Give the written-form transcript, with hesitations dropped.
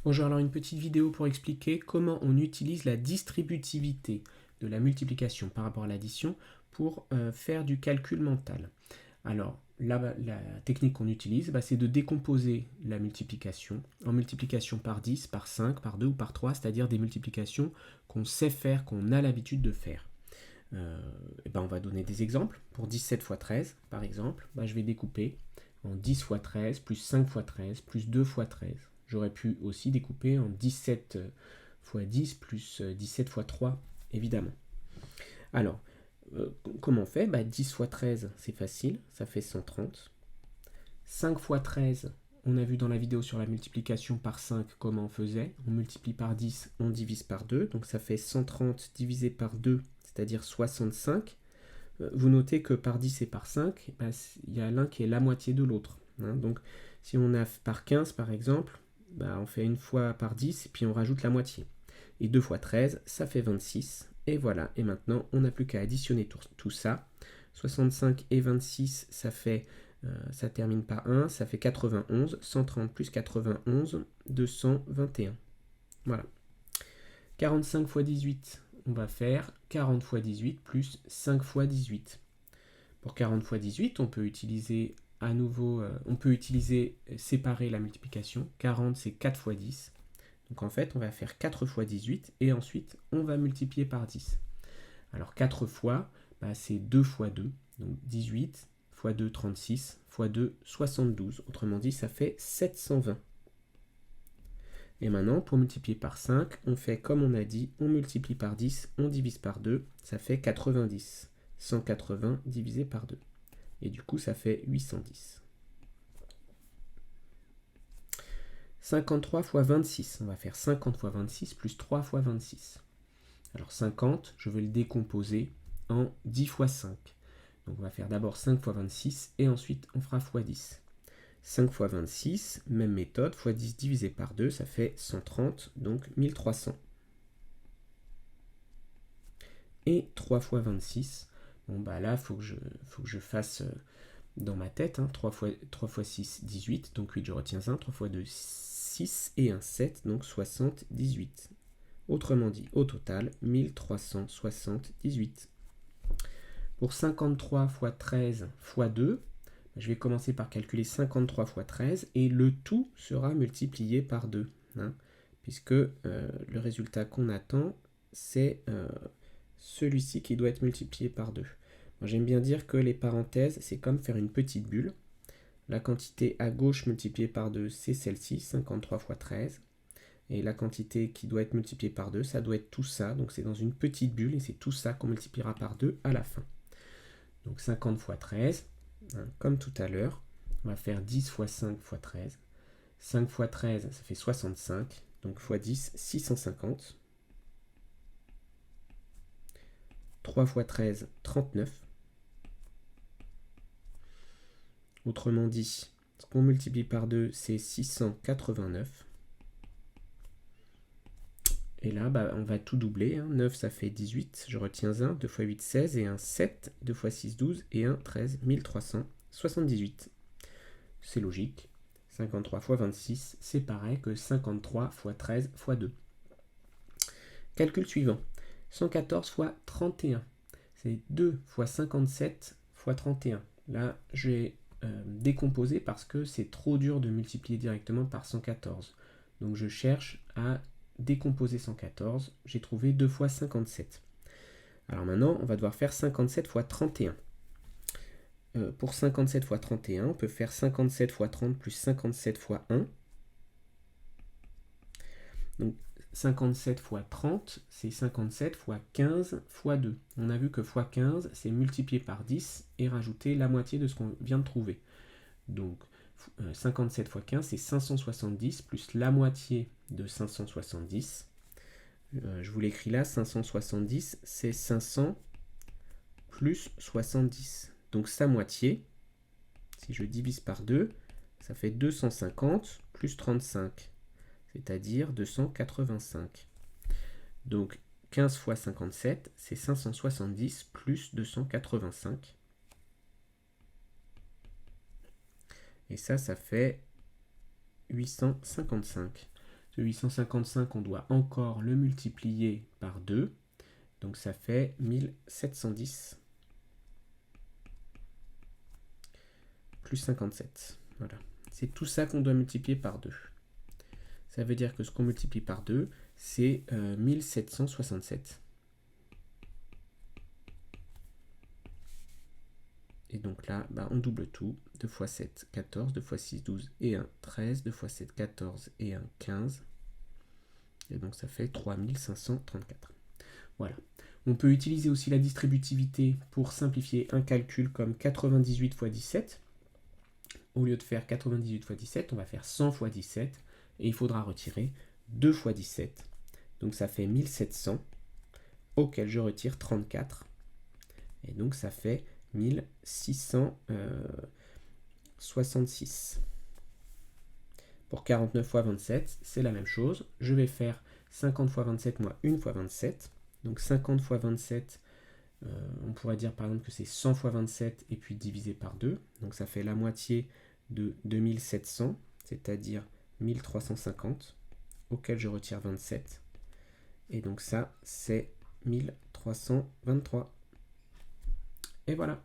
Bonjour, alors une petite vidéo pour expliquer comment on utilise la distributivité de la multiplication par rapport à l'addition pour faire du calcul mental. Alors, la technique qu'on utilise, c'est de décomposer la multiplication en multiplication par 10, par 5, par 2 ou par 3, c'est-à-dire des multiplications qu'on sait faire, qu'on a l'habitude de faire. On va donner des exemples. Pour 17 fois 13, par exemple, je vais découper en 10 fois 13, plus 5 fois 13, plus 2 fois 13. J'aurais pu aussi découper en 17 fois 10, plus 17 fois 3, évidemment. Alors, comment on fait 10 fois 13, c'est facile, ça fait 130. 5 fois 13, on a vu dans la vidéo sur la multiplication par 5 comment on faisait. On multiplie par 10, on divise par 2, donc ça fait 130 divisé par 2, c'est-à-dire 65. Vous notez que par 10 et par 5, il y a l'un qui est la moitié de l'autre. Donc si on a par 15 par exemple, on fait une fois par 10 et puis on rajoute la moitié. Et 2 fois 13, ça fait 26. Et voilà, et maintenant on n'a plus qu'à additionner tout ça. 65 et 26, ça termine par 1, ça fait 91. 130 plus 91, 221. Voilà. 45 fois 18, on va faire 40 fois 18 plus 5 fois 18. Pour 40 fois 18, on peut utiliser séparer la multiplication. 40, c'est 4 fois 10. Donc en fait, on va faire 4 fois 18 et ensuite, on va multiplier par 10. Alors 4 fois, c'est 2 fois 2. Donc 18 fois 2, 36, fois 2, 72. Autrement dit, ça fait 720. Et maintenant, pour multiplier par 5, on fait comme on a dit, on multiplie par 10, on divise par 2, ça fait 90. 180 divisé par 2. Et du coup, ça fait 810. 53 fois 26, on va faire 50 fois 26 plus 3 fois 26. Alors 50, je vais le décomposer en 10 fois 5. Donc on va faire d'abord 5 fois 26 et ensuite on fera fois 10. 5 fois 26, même méthode, fois 10 divisé par 2, ça fait 130, donc 1300. Et 3 fois 26, là, il faut que je fasse dans ma tête, 3 fois 6, 18, donc 8, je retiens 1, 3 fois 2, 6, et 1, 7, donc 78. Autrement dit, au total, 1378. Pour 53 fois 13 fois 2, je vais commencer par calculer 53 fois 13 et le tout sera multiplié par 2. Puisque le résultat qu'on attend, c'est celui-ci qui doit être multiplié par 2. Moi, j'aime bien dire que les parenthèses, c'est comme faire une petite bulle. La quantité à gauche multipliée par 2, c'est celle-ci, 53 fois 13. Et la quantité qui doit être multipliée par 2, ça doit être tout ça. Donc c'est dans une petite bulle et c'est tout ça qu'on multipliera par 2 à la fin. Donc 50 fois 13, comme tout à l'heure, on va faire 10 fois 5 fois 13. 5 fois 13, ça fait 65. Donc fois 10, 650. 3 fois 13, 39. Autrement dit, ce qu'on multiplie par 2, c'est 689. Et là, on va tout doubler. 9, ça fait 18. Je retiens 1. 2 fois 8, 16. Et un 7. 2 fois 6, 12. Et 1, 13. 1378. C'est logique. 53 fois 26, c'est pareil que 53 fois 13 fois 2. Calcul suivant. 114 fois 31. C'est 2 fois 57 fois 31. Là, j'ai décomposé parce que c'est trop dur de multiplier directement par 114. Donc je cherche à décomposer 114. J'ai trouvé 2 fois 57. Alors maintenant, on va devoir faire 57 fois 31. Pour 57 fois 31, on peut faire 57 fois 30 plus 57 fois 1. Donc 57 fois 30, c'est 57 fois 15 fois 2. On a vu que fois 15, c'est multiplier par 10 et rajouter la moitié de ce qu'on vient de trouver. Donc 57 fois 15, c'est 570 plus la moitié de 570. Je vous l'écris là, 570, c'est 500 plus 70. Donc sa moitié, si je divise par 2, ça fait 250 plus 35, c'est-à-dire 285. Donc 15 fois 57, c'est 570 plus 285. Et ça fait 855. Ce 855, on doit encore le multiplier par 2. Donc ça fait 1710 plus 57. Voilà. C'est tout ça qu'on doit multiplier par 2. Ça veut dire que ce qu'on multiplie par 2, c'est 1767. Et donc là, on double tout. 2 x 7, 14. 2 x 6, 12. Et 1, 13. 2 x 7, 14. Et 1, 15. Et donc ça fait 3534. Voilà. On peut utiliser aussi la distributivité pour simplifier un calcul comme 98 x 17. Au lieu de faire 98 x 17, on va faire 100 x 17. Et il faudra retirer 2 x 17. Donc ça fait 1700, auquel je retire 34. Et donc ça fait 1666. Pour 49 x 27, c'est la même chose. Je vais faire 50 x 27 moins 1 x 27. Donc 50 x 27, on pourrait dire par exemple que c'est 100 x 27 et puis divisé par 2. Donc ça fait la moitié de 2700, c'est-à-dire 1350, auquel je retire 27. Et donc ça, c'est 1323. Et voilà.